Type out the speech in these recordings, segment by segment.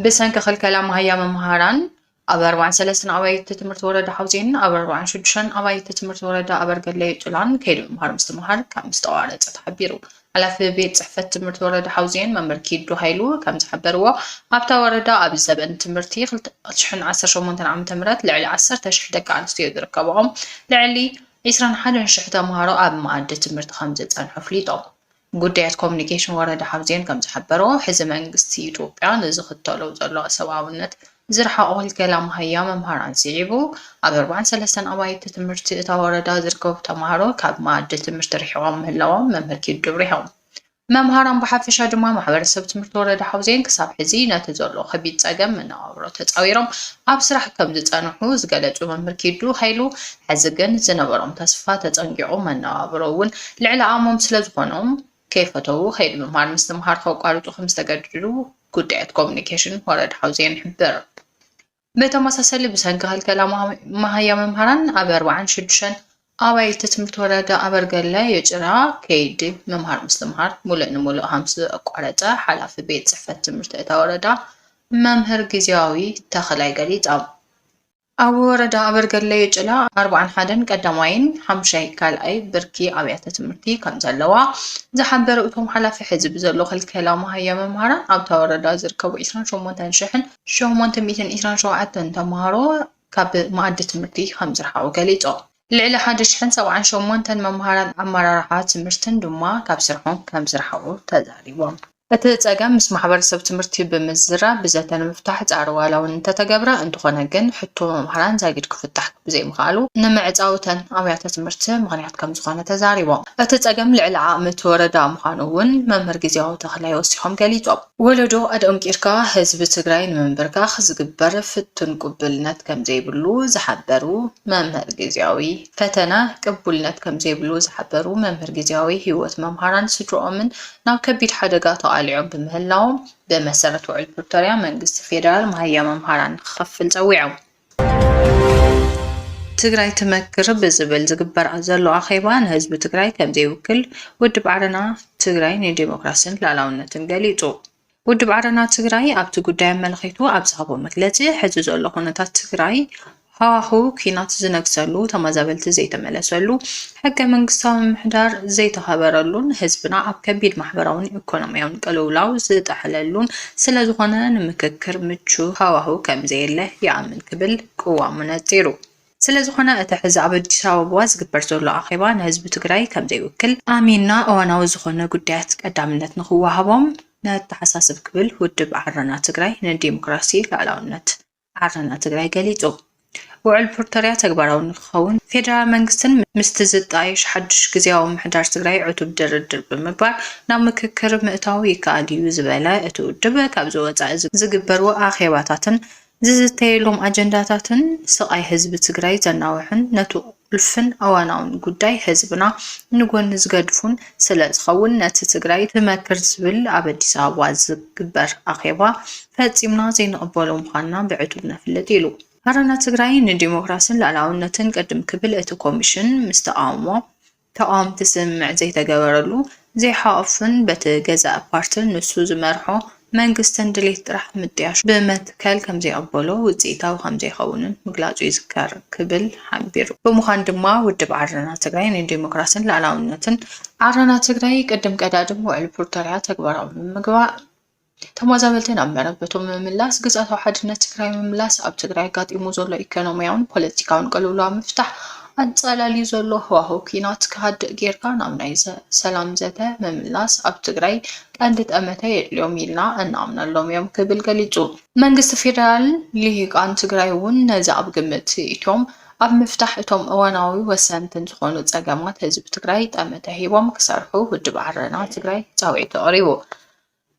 بسنك خلكلا مهيا ممهران أبر سلسن أبايت تمرت وردا حوزين أبر شدشن أبايت تمرت وردا أبر قلي جلان كيلو مهار مستمهار كم مستوارد تحبيرو على في بيت صحفة تمرت وردا حوزين ممركيد دو هايلو كم تحبروا أبتا وردا أب الزبن تمرتي خلت شحن 10 مونتن عام تمرت لعلي 10 تشحدك عن ستيد ركبهم لعلي يسرن حدا شحدا مهارو أب معدة تمرت 5 عن حفليتهم ጉዳያት ኮሚኒኬሽን ወረዳ ሓብዜን ከም ዝሕበሮ ሕዚ መንግስቲ ኢትዮጵያ ንዝኽተሎ ዘሎ ሰብኣውነት ዝረሓቆ ክልከላ ምሃያ መምሃራን ስዒቡ ኣብ 43 ኣባይቲ ትምህርቲ እታ ወረዳ ዝርከቡ ተምሃሮ ካብ ማዕዲ ትምህርቲ ርሒቆም ምህላዎም መምህር ኪዱ ብሪሖም መምሃራን ብሓፈሻ ድማ ማሕበረሰብ ትምህርቲ ወረዳ ሓብዜን ክሳብ ሕዚ ነቲ ዘሎ ከቢድ ፀገም መነባብሮ ተፃዊሮም ኣብ ስራሕ ከም ዝፀንሑ ዝገለጹ መምህር ኪዱ ሃይሉ ሕዚ ግን ዝነበሮም ተስፋ ተፀንጊዑ መነባብሮ እውን ልዕሊ ኣሞም ስለዝኾኖም كيفتو خير ممهار مستمهار خوقارتو خمستقدرو قدعت كوميونيكيشن ورد حوزين حبر بتماسسل بسنك هالكلام مهيا ممهران أبر وعن شدشن أواي تتمرت وردا أبر قلا يجرى كيد ممهار مستمهار مولئ همس قارتا حالا في بيت صحفة تمرت اتا وردا ممهر جزياوي تخلاي قليت أو وردا أبر قلا يجلا 41 قدماين حمشي كالأي بركي أبيات تمرتي كم زلوا زحبر أتهم حلف حزب زلو خلكلا مهيا ممهرا أو توردا زركبو 28 شحن شو مونتن 227 تمهارو كاب معدة تمرتي 5 رحاو قليتو لعلى حد شحن 78 ممهرا أمر راحات تمرتن دما كاب سرحون 5 رحاو تزاريبهم أتتأجم مس ማሕበረሰብ ትምህርቲ ብምዝራ ብዘተን ምፍታሕ ጻዕርዋላው እንተተገብረ እንትኾነ ግን ሕቶ መምሃራን ዛጊድ ክፍታሕ ብዘይ ምኻሉ ንምዕጻውተን ኣብያተ ትምህርቲ ምኽንያት ከም ዝኾነ ተዛሪቦም እቲ ጸገም ልዕሊ ዓመት ወረዳ ምዃኑ እውን መምህር ግዜያዊ ተኽላይ ወሲሖም ገሊጾም ወለዶ ኣድኦም ቂርካ ህዝቢ ትግራይ ንምንብርካኽ ዝግበር ፍቱን ቅቡልነት ከም ዘይብሉ ዝሓበሩ መምህር ግዜያዊ ፈተና ቅቡልነት ከም ዘይብሉ ዝሓበሩ መምህር ግዜያዊ ህይወት መምሃራን ስድሮኦምን ናብ ከቢድ ሓደጋ ተቃሊዖም بمهلاهم بمسارة وعي بريطانيا منجست فيدرال مهيا ممهران خفل زويعو تግራይ تمكر بزبل زقبر عزلو أخيبان هزب تግራይ كم زي وكل ودب عرنا تግራይ نديمقراسين لعلاونتن قليتو ودب عرنا تግራይ أبتو قدام ملخيتو أبزهبو مكلتي حجز الله قناة تግራይ هاهو كينات زنكسلو تمازابلت زي تملسلو حكا منقصاو محدار زي تخبرلون حزبنا عب كبير محبراون ايكونوميون قلولاو زي تحللون سلازوخانا نمككر متشو هاهو كم زي الله يعمل كبل قوة مناتيرو سلازوخانا اتحز عبد شاوبوا زقبر زولو اخيبان حزب تግራይ كم زي وكل امينا اواناو زخونا قديات قدامنت نخوا هبوم نتحساسب كبل ودب عرنا تግራይ نديمقراسي لعلاونت عرنا تግራይ قليتو وعلى بريطانيا تكبرون خون فيدرال منجستن مستزدايش حدش جزياو محدار تግራይ عتب دردر بمبار نام مككر مئتاوي كاديو زبالا اتو دبا كابزو وصا زغبرو اخيباتاتن ززتيلوم اجنداتاتن سقاي حزب تግራይ زناوحن نتو الفن اواناون ጉዳይ حزبنا نغون زغدفون ስለዝኸውን ነቲ ትግራይ ተመክር ዝብል ኣብ ኣዲስ ኣበባ ዝግበር ኣኼባ ፈጺምና ዘይንቕበሎ ምዃንና ብዕቱብ ነፍልጥ ኢሉ هرنا تግራይ نديمقراسين لعلاونتن قدم كبل اتو كوميشن مستقامو تقام تسمع زي تجبرلو زي حافن بتجزاء بارتن نسو زمرحو منجستن دليت راح مدياش بمتكل كم زي أبولو وزيتاو خم زي خونن مقلاجو يذكر كبل حبيرو بمخان دما ودب عرنا تግራይ نديمقراسين لعلاونتن عرنا تግራይ قدم قدادم وعلى بريطانيا تكبروا مقوا ተማዛበልተን ኣመረበቶም ምምላስ ግዛታው ሓድነት ትግራይ ምምላስ ኣብ ትግራይ ጋጢሙ ዘሎ ኢኮኖሚያውን ፖለቲካውን ቀልውላ ምፍታሕ ኣንጸላሊ ዘሎ ህዋህው ኩናት ክሃድእ ጌርካ ናብ ናይ ሰላም ዘተ ምምላስ ኣብ ትግራይ ቀንዲ ጠመተ የድልዮም ኢልና እናኣምነሎም እዮም ክብል ገሊጹ መንግስቲ ፌደራል ልሂቃን ትግራይ እውን ነዚ ኣብ ግምት እቶም ኣብ ምፍታሕ እቶም እዋናዊ ወሰንትን ዝኾኑ ፀገማት ህዝቢ ትግራይ ጠመተ ሂቦም ክሰርሑ ውድብ ዓረና ትግራይ ፃውዒቱ ኣቕሪቡ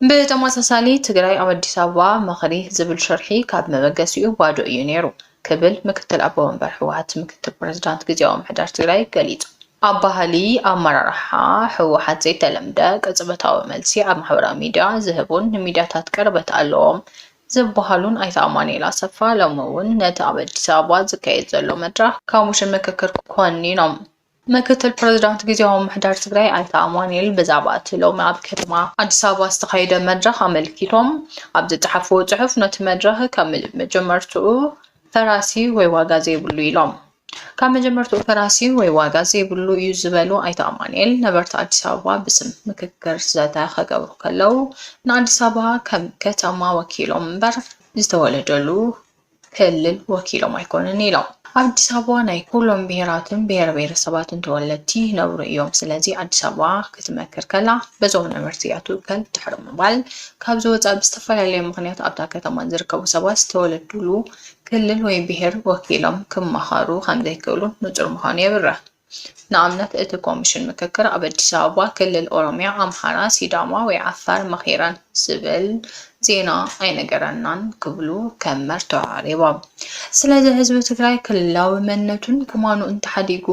بتماسسالي تግራይ ኣብ ኣዲስ ኣበባ መኽሪ ዝብል ሸርሒ ካብ መበገሲኡ ባዶ እዩ ነይሩ ክብል ምክትል ኣቦ ወንበር ህወሓት ምክትል ፕሬዝዳንት ግዜያዊ ምሕዳር ትግራይ ገሊጹ ኣብ ባህሊ ኣመራርሓ ህወሓት ዘይተለምደ ቅጽበታዊ መልሲ ኣብ ማሕበራዊ ሚድያ ዝህቡን ሚድያታት ቅርበት ኣለዎም ዝበሃሉን ኣይተ ኣማኑኤል ኣሰፋ ሎሚ እውን ነቲ ኣብ ኣዲስ ኣበባ ዝካየድ ዘሎ መድረኽ ካሙሽን ምክክር ኮኒኖም ምክትል ፕሬዝዳንት ጊዜያዊ ምሕዳር ትግራይ ኣይተ ኣማኑኤል ብዛዕባ እቲ ሎሚ ኣብ ከተማ ኣዲስ ኣበባ ዝተኻየደ መድረኽ ኣመልኪቶም ኣብ ዝፀሓፍዎ ጽሑፍ ነቲ መድረኽ ካብ መጀመርትኡ ፈራሲ ወይ ዋጋ ዘይብሉ ኢሎም ካብ መጀመርትኡ ፈራሲ ወይ ዋጋ ዘይብሉ እዩ ዝበሉ ኣይተ ኣማኑኤል ነበርቲ ኣዲስ ኣበባ ብስም ምክክር ዘተ ከገብሩ ከለው ንኣዲስ ኣበባ ከም ከተማ ወኪሎም እምበር ዝተወለደሉ ክልል ወኪሎም ኣይኮኑን ኢሎም አዲስ አበባ ናይ ኩሎም ብሔራትን ብሔር ብሔረሰባትን ተወለድቲ ይነብሩ እዮም ስለዚ አዲስ አበባ ክትመክር ከላ በዞም ነበርቲ እያ ትውከል ድሕሪ ምባል ካብ ዝወፃ ብዝተፈላለየ ምክንያት ኣብታ ከተማ ዝርከቡ ሰባት ዝተወለድሉ ክልል ወይ ብሔር ወኪሎም ክመኻሩ ከም ዘይክእሉ ንጹር ምዃኑ የብርህ ንኣብነት እቲ ኮሚሽን ምክክር ኣብ አዲስ ኣበባ ክልል ኦሮሚያ ኣምሓራ ሲዳማ ወይ ዓፋር መኺራን ዝብል ዜና ኣይነገረናን ክብሉ ከም መርትዖ ዓሪቦም ስለዚ ህዝቢ ትግራይ ክልላዊ መንነቱን ክማኑ እንተሓዲጉ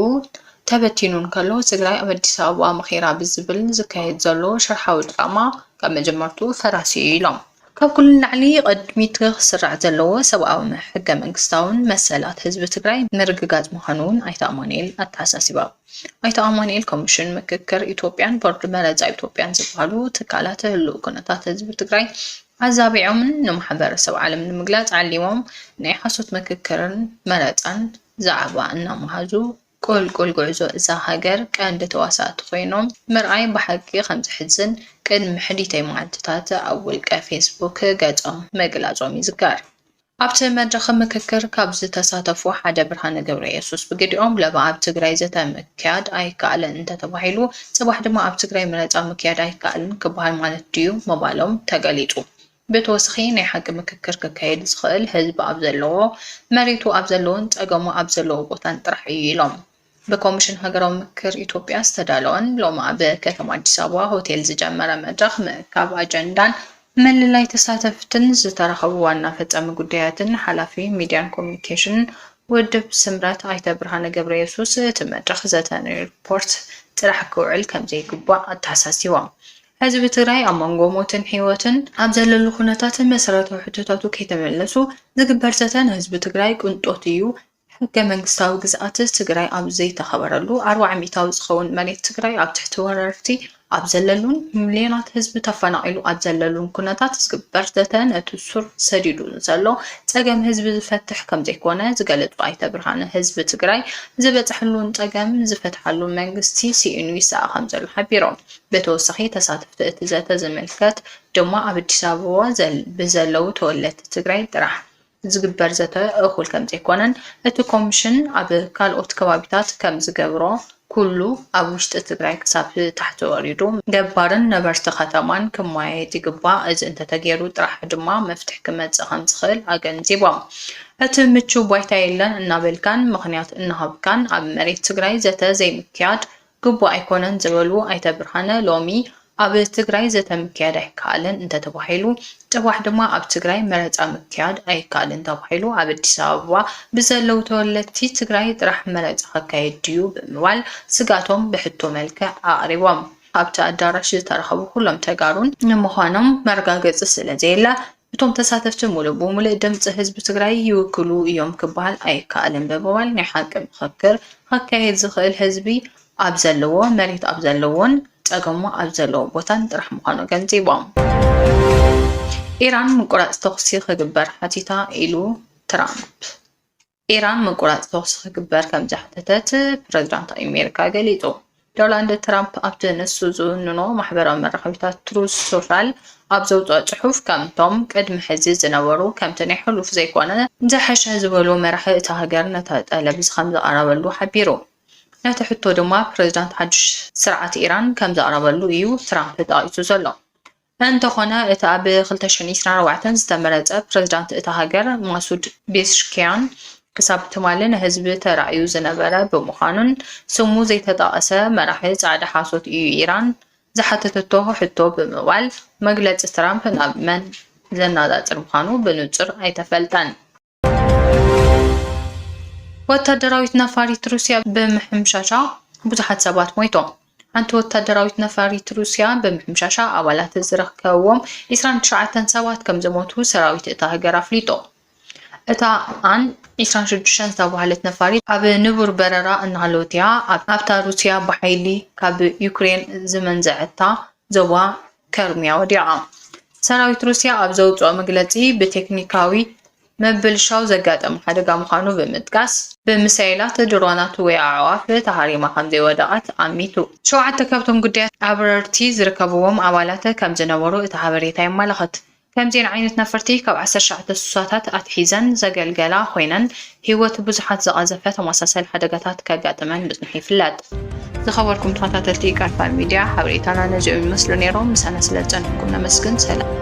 ተበቲኑን ከሎ ትግራይ ኣብ አዲስ ኣበባ መኺራ ብዝብል ዝካየድ ዘሎ ሸርሓዊ ድራማ ካብ መጀመርቱ ፈራሲ ኢሎም ካብ ኩሉ ላዕሊ ቅድሚት ክስራዕ ዘለዎ ሰብኣዊ ሕገ መንግስታውን መሰላት ህዝቢ ትግራይ ምርግጋጽ ምዃኑን ኣይተ ኣማኑኤል ኣተሓሳሲባ ኣይተ ኣማኑኤል ኮሚሽን ምክክር ኢትዮጵያን ቦርድ መረፃ ኢትዮጵያን ዝበሃሉ ትካላት ህልው ኩነታት ህዝቢ ትግራይ ኣዛቢዖምን ንማሕበረሰብ ዓለም ንምግላጽ ዓሊሞም ናይ ሓሶት ምክክርን መረፃን ዛዕባ እናመሃዙ ቁልቁል ጉዕዞ እዛ ሃገር ቀንዲ ተዋሳእቲ ኮይኖም ምርኣይ ብሓቂ ከም ዝሕዝን ቅድሚ ሕዲተይ መዓልትታት ኣብ ውልቀ ፌስቡክ ገጾም መግላጾም ይዝከር ኣብቲ መድረኽ ምክክር ካብ ዝተሳተፉ ሓደ ብርሃነ ገብረየሱስ ብግዲኦም ለባ ኣብ ትግራይ ዘተምክያድ ኣይከኣልን እንተተባሂሉ ጽባሕ ድማ ኣብ ትግራይ መረፃ ምክያድ ኣይከኣልን ክበሃል ማለት ድዩ ምባሎም ተገሊጹ ብተወሳኺ ናይ ሓቂ ምክክር ክካየድ ዝኽእል ህዝቢ ኣብ ዘለዎ መሬቱ ኣብ ዘለዎን ፀገሙ ኣብ ዘለዎ ቦታን ጥራሕ እዩ ኢሎም በኮሚሽን ሃገራዊ ምክክር ኢትዮጵያ ዝተዳለወን ሎማ በከተማ አዲስ አበባ ሆቴል ዝጀመረ መድረኽ ምእካብ አጀንዳን መለላይ ተሳተፍትን ዝተረኸቡ ዋና ፈጻሚ ጉዳያትን ሓላፊ ሚድያን ኮሚኒኬሽን ውድብ ስምረት ኣይተ ብርሃነ ገብረየሱስ እቲ መድረኽ ዘተ ሪፖርት ጥራሕ ክውዕል ከም ዘይግባእ ኣተሓሳሲቦም ህዝቢ ትግራይ ኣብ መንጎ ሞትን ህይወትን ኣብ ዘለሉ ኩነታት መሰረታዊ ሕቶታቱ ከይተመለሱ ዝግበር ዘተ ንህዝቢ ትግራይ ቅንጦት እዩ ሕገ መንግስታዊ ግዝኣት ትግራይ ኣብ ዘይተኸበረሉ 40 ሚታዊ ዝኸውን መሬት ትግራይ ኣብ ትሕቲ ወረርቲ ኣብ ዘለሉን ሚልዮናት ህዝቢ ተፈናቂሉ ኣብ ዘለሉን ኩነታት ዝግበር ዘተ ነቲ ሱር ሰዲዱ ዘሎ ፀገም ህዝቢ ዝፈትሕ ከም ዘይኮነ ዝገለጹ ኣይተ ብርሃነ ህዝቢ ትግራይ ዝበፅሐሉን ፀገም ዝፈትሓሉ መንግስቲ ሲኢኑ ይስኣ ከም ዘሎ ሓቢሮም ብተወሳኺ ተሳተፍቲ እቲ ዘተ ዝምልከት ድማ ኣብ አዲስ ኣበባ ብዘለዉ ተወለድቲ ትግራይ ጥራሕ ዝግበር ዘተ እኹል ከም ዘይኮነን እቲ ኮሚሽን ኣብ ካልኦት ከባቢታት ከም ዝገብሮ ኩሉ ኣብ ውሽጢ ትግራይ ክሳብ ታሕቲ ወሪዱ ገባርን ነበርቲ ከተማን ክማየጥ ይግባእ እዚ እንተተገይሩ ጥራሕ ድማ መፍትሒ ክመጽእ ከም ዝኽእል ኣገንዚቦም እቲ ምቹው ባይታ የለን እናበልካን ምኽንያት እናሃብካን ኣብ መሬት ትግራይ ዘተ ዘይምክያድ ግቡእ ኣይኮነን ዝበሉ ኣይተ ብርሃነ ሎሚ ኣብ ትግራይ ዘተ ምክያድ ኣይከኣልን እንተተባሂሉ ጥዋሕ ድማ ኣብ ትግራይ መረፃ ምክያድ ኣይከኣልን ተባሂሉ ኣብ አዲስ ኣበባ ብዘለዉ ተወለድቲ ትግራይ ጥራሕ መረፃ ክካየድ ድዩ ብምባል ስጋቶም ብሕቶ መልክዕ ኣቕሪቦም ኣብቲ ኣዳራሽ ዝተረኸቡ ኩሎም ተጋሩን ንምዃኖም መረጋገፂ ስለዘየላ እቶም ተሳተፍቲ ሙሉእ ብሙሉእ ድምፂ ህዝቢ ትግራይ ይውክሉ እዮም ክበሃል ኣይከኣልን ብምባል ናይ ሓቂ ምክክር ክካየድ ዝኽእል ህዝቢ ኣብ ዘለዎ መሬት ኣብ ዘለዎን ፀገሙ ኣብ ዘለዎ ቦታን ጥራሕ ምዃኑ ገንፂቦም ኢራን ምቁራፅ ተኽሲ ክግበር ሓቲታ ኢሉ ትራምፕ ኢራን ምቁራፅ ተኽሲ ክግበር ከም ዘሓተተት ፕረዚዳንት ኣሜሪካ ገሊጹ ዶናልድ ትራምፕ ኣብቲ ንሱ ዝውንኖ ማሕበራዊ መራኸቢታት ትሩዝ ሶሻል ኣብ ዘውፅኦ ጽሑፍ ከምቶም ቅድሚ ሕዚ ዝነበሩ ከምቲ ናይ ሕሉፍ ዘይኮነ ዝሓሸ ዝበሉ መራሒ እታ ሃገር ነታ ጠለብ ከም ዘቕረበሉ ሓቢሩ ነቲ ሕቶ ድማ ፕረዚዳንት ሓድሽ ስርዓት ኢራን ከም ዘቕረበሉ እዩ ትራምፕ ጠቒሱ ዘሎ እንተኾነ እቲ ኣብ 2024 ዝተመረፀ ፕረዚዳንት እታ ሃገር ማሱድ ቤስሽኪያን ክሳብ ትማሊ ንህዝቢ ተራእዩ ዝነበረ ብምዃኑን ስሙ ዘይተጠቐሰ መራሒ ጻዕዳ ሓሶት እዩ ኢራን ዝሓተተቶ ሕቶ ብምባል መግለፂ ትራምፕ ናብ መን ዘነጻጽር ምዃኑ ብንጹር ኣይተፈልጠን ወታደራዊት ነፋሪት ሩስያ ብምሕምሻሻ ብዙሓት ሰባት ሞይቶም ሓንቲ ወታደራዊት ነፋሪት ሩስያ ብምሕምሻሻ ኣባላት ዝረከብዎም 29 ሰባት ከም ዝሞቱ ሰራዊት እታ ሃገር ኣፍሊጦ እታ አን 26 ዝተባህለት ነፋሪት ኣብ ንቡር በረራ እናሃለወት እያ ኣብታ ሩስያ ብሓይሊ ካብ ዩክሬን ዝመንዘዐታ ዞባ ከርሚያ ወዲዓ ሰራዊት ሩስያ ኣብ ዘውፅኦ መግለፂ ብቴክኒካዊ መብልሻው ዘጋጠም ሓደጋ ምዃኑ ብምጥቃስ ብምሳይላት ድሮናት ወይ ኣዕዋፍ ተሃሪማ ከም ዘይወደቐት ኣሚቱ 7 ካብቶም ጉዳያት ኣበረርቲ ዝርከብዎም ኣባላት ከም ዝነበሩ እቲ ሓበሬታ የመላኽት። ከምዚን ዓይነት ነፈርቲ ካብ 19 ሱሳታት ኣትሒዘን ዘገልገላ ኮይነን ህይወት ብዙሓት ዘቐዘፈ ተመሳሳሊ ሓደጋታት ከጋጥመን ብጽኑሕ ይፍለጥ። ዝኸበርኩም ተኸታተልቲ ቃልፋ ሚድያ ሓበሬታና ነዚኦም ይመስሉ ነይሮም። ምሳና ስለ ዝፀንሕኩም ነመስግን። ሰላም